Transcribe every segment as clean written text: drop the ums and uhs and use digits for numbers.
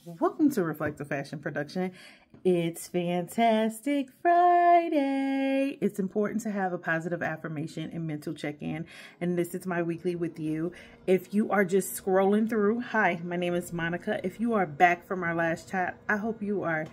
Welcome to Reflective Fashion Production. It's Fantastic Friday. It's important to have a positive affirmation and mental check-in, and this is my weekly with you. If you are just scrolling through, hi, my name is Monica. If you are back from our last chat, I hope you are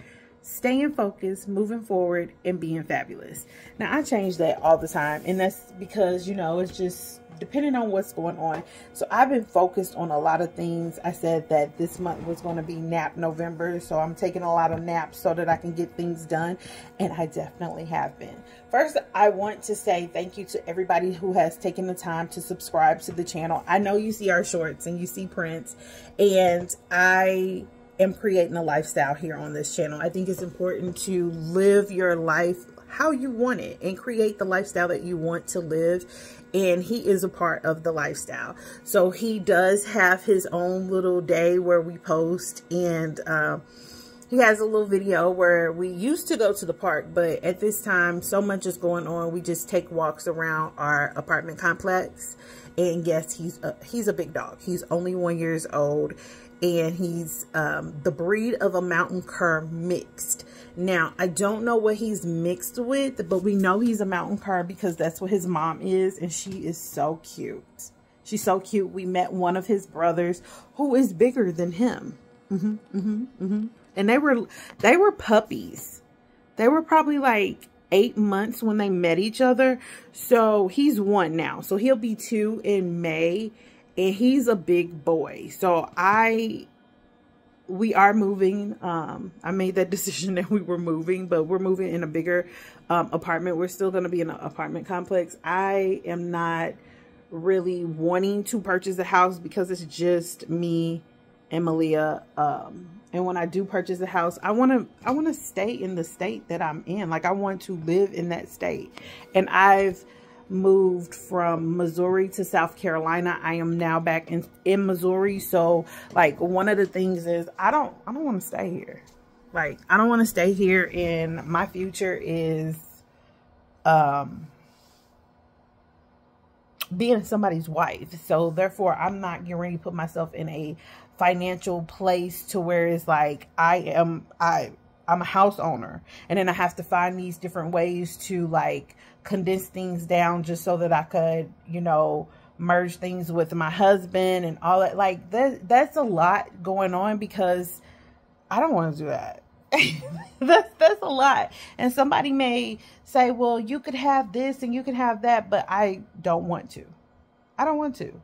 staying focused, moving forward, and being fabulous. Now, I change that all the time, and that's because, you know, it's just depending on what's going on. So I've been focused on a lot of things. I said that this month was going to be nap November, so I'm taking a lot of naps so that I can get things done, and I definitely have been. First, I want to say thank you to everybody who has taken the time to subscribe to the channel. I know you see our shorts and you see prints, and I am creating a lifestyle here on this channel. I think it's important to live your life how you want it and create the lifestyle that you want to live. And he is a part of the lifestyle. So he does have his own little day where we post, and he has a little video where we used to go to the park, but at this time so much is going on. We just take walks around our apartment complex. And yes, he's a big dog. He's only 1 year old, and he's the breed of a mountain cur mixed. Now, I don't know what he's mixed with, but we know he's a mountain cur because that's what his mom is, and she is so cute. She's so cute. We met one of his brothers who is bigger than him. And they were puppies. They were probably like 8 months when they met each other. So he's 1 now. So he'll be 2 in May, and he's a big boy. So we are moving. I made that decision that we were moving, but we're moving in a bigger apartment. We're still going to be in an apartment complex. I am not really wanting to purchase a house because it's just me and Malia. And when I do purchase a house, I want to stay in the state that I'm in. Like, I want to live in that state. And I've moved from Missouri to South Carolina. I am now back in Missouri. So like, one of the things is I don't want to stay here. Like, I don't want to stay here, and my future is being somebody's wife. So therefore, I'm not getting ready to put myself in a financial place to where it's like I'm a house owner, and then I have to find these different ways to like condense things down just so that I could, you know, merge things with my husband and all that. Like, that's a lot going on because I don't want to do that. that's a lot. And somebody may say, well, you could have this and you could have that, but I don't want to. I don't want to.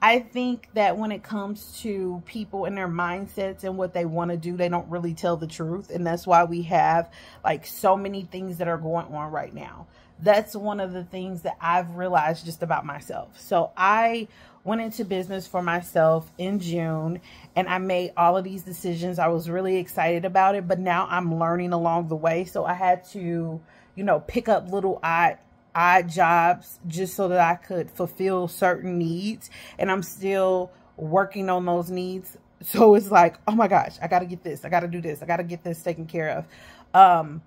I think that when it comes to people and their mindsets and what they want to do, they don't really tell the truth. And that's why we have like so many things that are going on right now. That's one of the things that I've realized just about myself. So I went into business for myself in June, and I made all of these decisions. I was really excited about it, but now I'm learning along the way. So I had to, you know, pick up little odd jobs just so that I could fulfill certain needs, and I'm still working on those needs. So it's like, oh my gosh, I got to get this, I got to do this, I got to get this taken care of.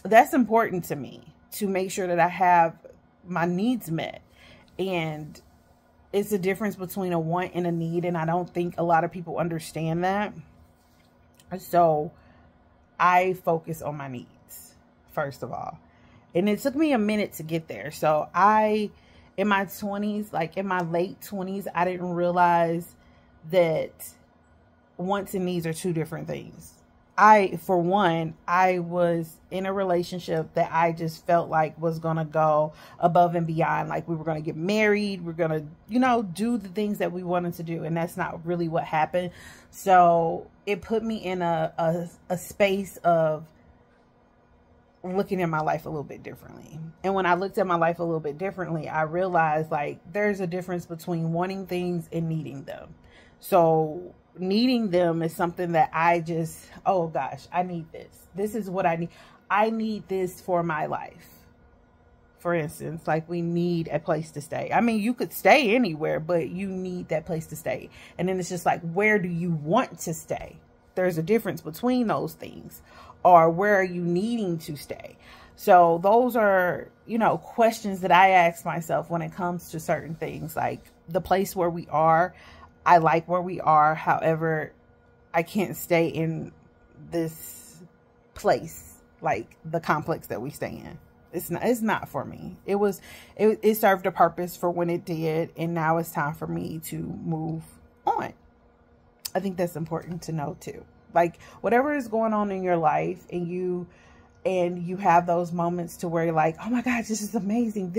That's important to me, to make sure that I have my needs met. And it's a difference between a want and a need, and I don't think a lot of people understand that. So I focus on my needs first of all. And it took me a minute to get there. So in my 20s, like in my late 20s, I didn't realize that wants and needs are 2 different things. For one, I was in a relationship that I just felt like was going to go above and beyond. Like, we were going to get married. We're going to, you know, do the things that we wanted to do. And that's not really what happened. So it put me in a space of looking at my life a little bit differently. And when I looked at my life a little bit differently, I realized like there's a difference between wanting things and needing them. So needing them is something that I just, oh gosh, I need this. This is what I need. I need this for my life. For instance, like, we need a place to stay. I mean, you could stay anywhere, but you need that place to stay. And then it's just like, where do you want to stay? There's a difference between those things. Or where are you needing to stay? So those are, you know, questions that I ask myself when it comes to certain things. Like, the place where we are, I like where we are. However, I can't stay in this place, like the complex that we stay in. It's not for me. It served a purpose for when it did, and now it's time for me to move on. I think that's important to know too. Like, whatever is going on in your life, and you have those moments to where you're like, oh my gosh, this is amazing.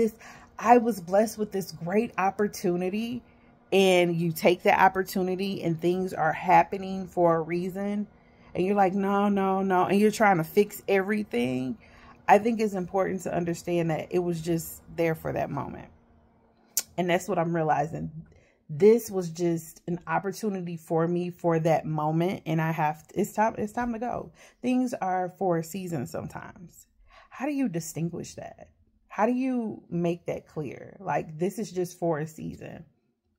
I was blessed with this great opportunity, and you take that opportunity and things are happening for a reason, and you're like, no, and you're trying to fix everything. I think it's important to understand that it was just there for that moment. And that's what I'm realizing. This was just an opportunity for me for that moment. And it's time to go. Things are for a season sometimes. How do you distinguish that? How do you make that clear? Like, this is just for a season.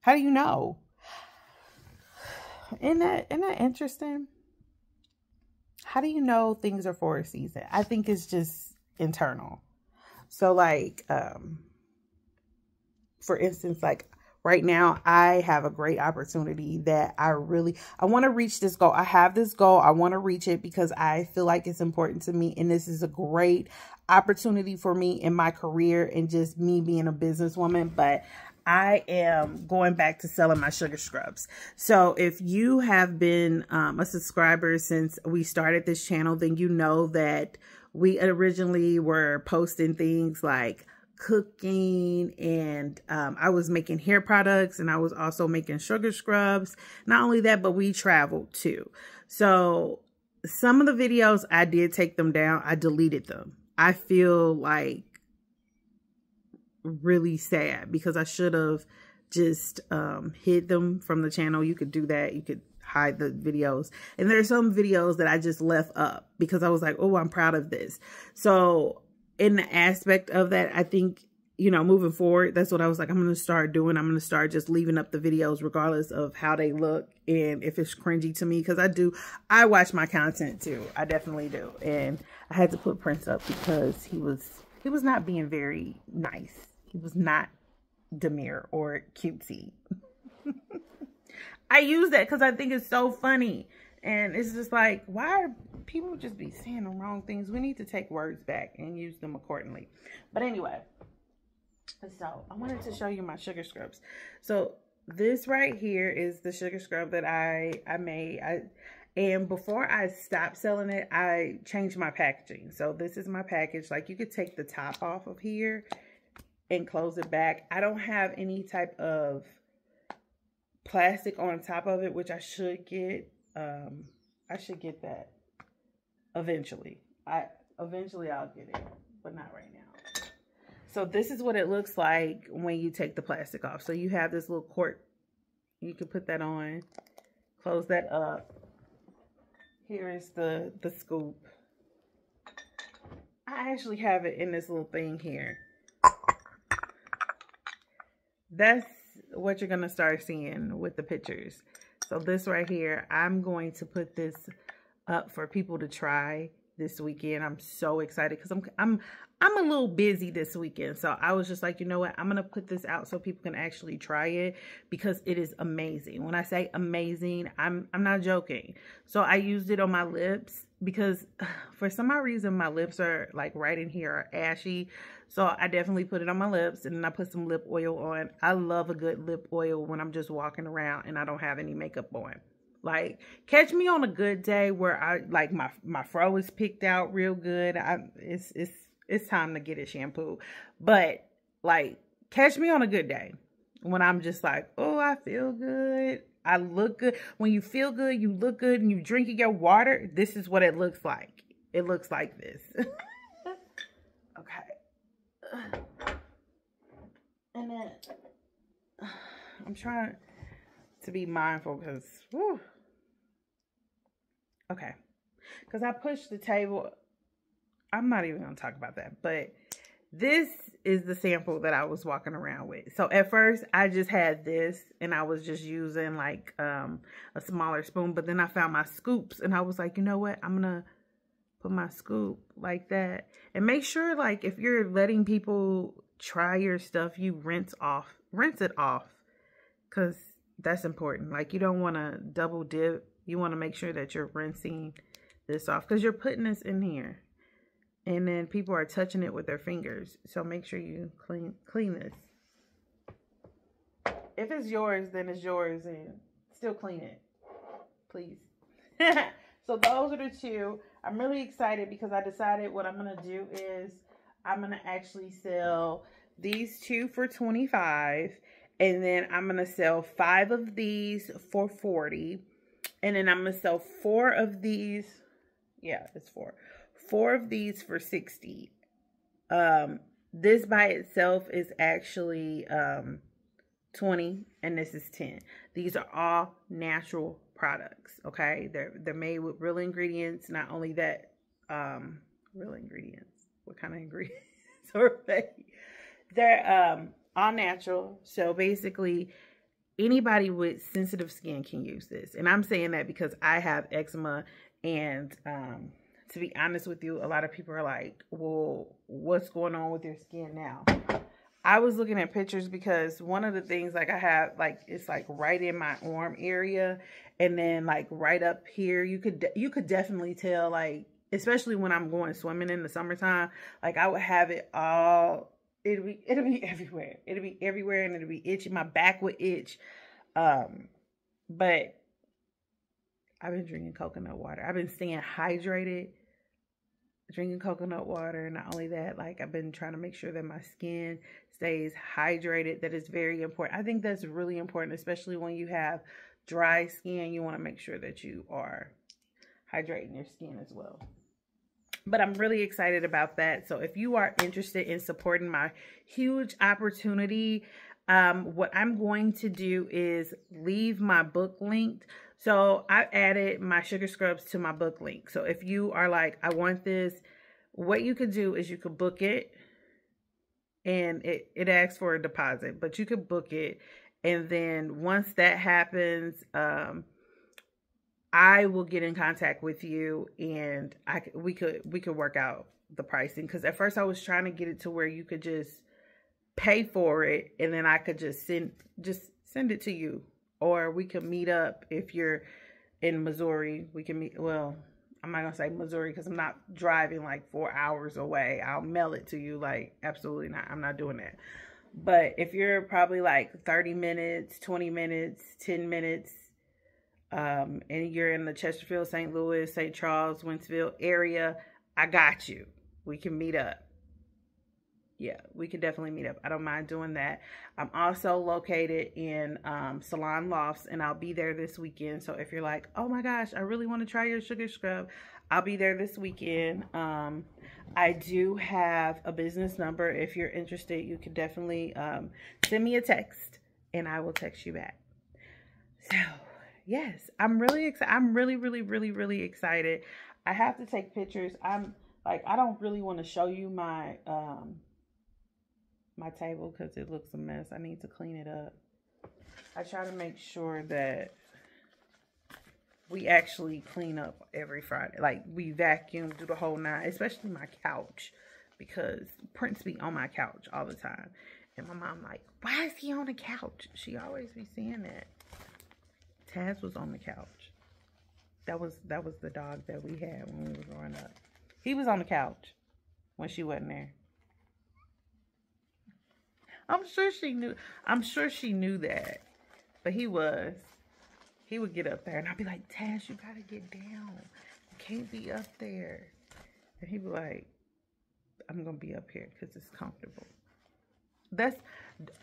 How do you know? Isn't that interesting? How do you know things are for a season? I think it's just internal. So like, for instance, like right now, I have a great opportunity that I want to reach this goal. I have this goal. I want to reach it because I feel like it's important to me. And this is a great opportunity for me in my career and just me being a businesswoman. But I am going back to selling my sugar scrubs. So if you have been a subscriber since we started this channel, then you know that we originally were posting things like cooking, and I was making hair products, and I was also making sugar scrubs. Not only that, but we traveled too. So some of the videos, I did take them down. I deleted them. I feel like really sad because I should have just hid them from the channel. You could do that. You could hide the videos. And there's some videos that I just left up because I was like, oh, I'm proud of this. So in the aspect of that, I think, you know, moving forward, that's what I was like, I'm going to start doing. I'm going to start just leaving up the videos regardless of how they look and if it's cringy to me, because I watch my content too. I definitely do. And I had to put Prince up because he was not being very nice. He was not demure or cutesy. I use that because I think it's so funny. And it's just like, why are people just be saying the wrong things? We need to take words back and use them accordingly. But anyway, so I wanted to show you my sugar scrubs. So this right here is the sugar scrub that I made. And before I stopped selling it, I changed my packaging. So this is my package. Like, you could take the top off of here and close it back. I don't have any type of plastic on top of it, which I should get. I should get that eventually. Eventually I'll get it, but not right now. So this is what it looks like when you take the plastic off. So you have this little quart. You can put that on, close that up. Here is the scoop. I actually have it in this little thing here. That's what you're going to start seeing with the pictures. So this right here, I'm going to put this up for people to try this weekend. I'm so excited because I'm a little busy this weekend. So I was just like, you know what? I'm going to put this out so people can actually try it because it is amazing. When I say amazing, I'm not joking. So I used it on my lips because for some odd reason, my lips are like right in here are ashy. So I definitely put it on my lips, and then I put some lip oil on. I love a good lip oil when I'm just walking around and I don't have any makeup on. Like, catch me on a good day where I like my fro is picked out real good. It's time to get it shampooed. But like, catch me on a good day when I'm just like, oh, I feel good. I look good. When you feel good, you look good, and you drinking your water. This is what it looks like. It looks like this. Okay. And then I'm trying to be mindful because, whew. Okay. Because I pushed the table. I'm not even going to talk about that. But this is the sample that I was walking around with. So at first, I just had this. And I was just using like a smaller spoon. But then I found my scoops. And I was like, you know what? I'm going to put my scoop like that. And make sure, like, if you're letting people try your stuff, you rinse it off. Because that's important. Like, you don't want to double dip You want to make sure that you're rinsing this off because you're putting this in here. And then people are touching it with their fingers. So make sure you clean this. If it's yours, then it's yours, and still clean it, please. So those are the two. I'm really excited because I decided what I'm going to do is I'm going to actually sell these two for $25. And then I'm going to sell 5 of these for $40. And then I'm going to sell 4 of these. Yeah, it's 4. 4 of these for $60. This by itself is actually $20, and this is $10. These are all natural products, okay? They're made with real ingredients. Not only that, real ingredients. What kind of ingredients are they? They're all natural. So basically, anybody with sensitive skin can use this. And I'm saying that because I have eczema, and to be honest with you, a lot of people are like, well, what's going on with your skin now? I was looking at pictures because one of the things, like, I have, like, it's like right in my arm area, and then like right up here, you could definitely tell, like, especially when I'm going swimming in the summertime, like I would have it all, it'll be everywhere. It'll be everywhere, and it'll be itchy. My back would itch. But I've been drinking coconut water. I've been staying hydrated, drinking coconut water. Not only that, like, I've been trying to make sure that my skin stays hydrated. That is very important. I think that's really important, especially when you have dry skin. You want to make sure that you are hydrating your skin as well. But I'm really excited about that. So if you are interested in supporting my huge opportunity, what I'm going to do is leave my book linked. So I added my sugar scrubs to my book link. So if you are like, I want this, what you could do is you could book it, and it asks for a deposit, but you could book it. And then once that happens, I will get in contact with you, and we could work out the pricing. Because at first I was trying to get it to where you could just pay for it, and then I could just send it to you, or we could meet up. If you're in Missouri, we can meet. Well, I'm not gonna say Missouri because I'm not driving like 4 hours away. I'll mail it to you. Like, absolutely not. I'm not doing that. But if you're probably like 30 minutes, 20 minutes, 10 minutes, and you're in the Chesterfield, St. Louis, St. Charles, Wentzville area, I got you. We can meet up. Yeah, we can definitely meet up. I don't mind doing that. I'm also located in Salon Lofts, and I'll be there this weekend. So if you're like, oh my gosh, I really want to try your sugar scrub, I'll be there this weekend. I do have a business number. If you're interested, you can definitely send me a text, and I will text you back. So yes, I'm really excited. I'm really excited. I have to take pictures. I don't really want to show you my my table because it looks a mess. I need to clean it up. I try to make sure that we actually clean up every Friday. Like, we vacuum, do the whole 9, especially my couch, because Prince be on my couch all the time. And my mom like, why is he on the couch? She always be saying that. Taz was on the couch. That was the dog that we had when we were growing up. He was on the couch when she wasn't there. I'm sure she knew that. But he would get up there, and I'd be like, Taz, you gotta get down. You can't be up there. And he'd be like, I'm gonna be up here because it's comfortable. That's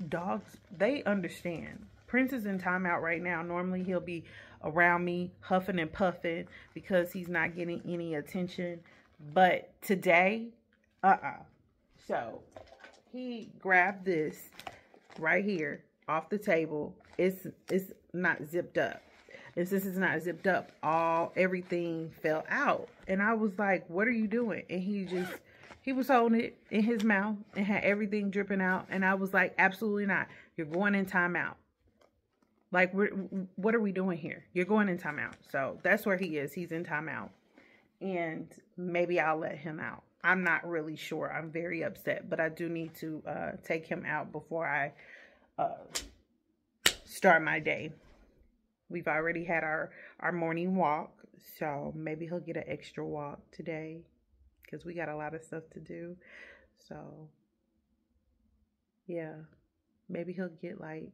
dogs, they understand. Prince is in timeout right now. Normally he'll be around me huffing and puffing because he's not getting any attention. But today, So he grabbed this right here off the table. It's not zipped up. And since it's not zipped up, everything fell out. And I was like, what are you doing? And he was holding it in his mouth and had everything dripping out. And I was like, absolutely not. You're going in timeout. Like, what are we doing here? You're going in timeout. So that's where he is. He's in timeout. And maybe I'll let him out. I'm not really sure. I'm very upset. But I do need to take him out before I start my day. We've already had our morning walk, so maybe he'll get an extra walk today because we got a lot of stuff to do. So yeah, maybe he'll get like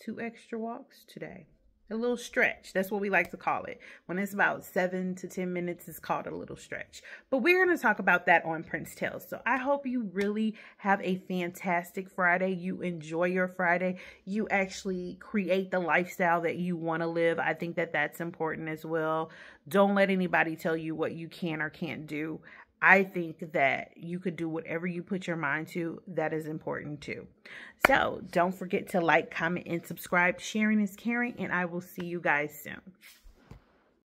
2 extra walks today. A little stretch. That's what we like to call it. When it's about 7 to 10 minutes, it's called a little stretch. But we're going to talk about that on Prince Tales. So I hope you really have a fantastic Friday. You enjoy your Friday. You actually create the lifestyle that you want to live. I think that that's important as well. Don't let anybody tell you what you can or can't do. I think that you could do whatever you put your mind to. That is important too. So don't forget to like, comment, and subscribe. Sharing is caring, and I will see you guys soon.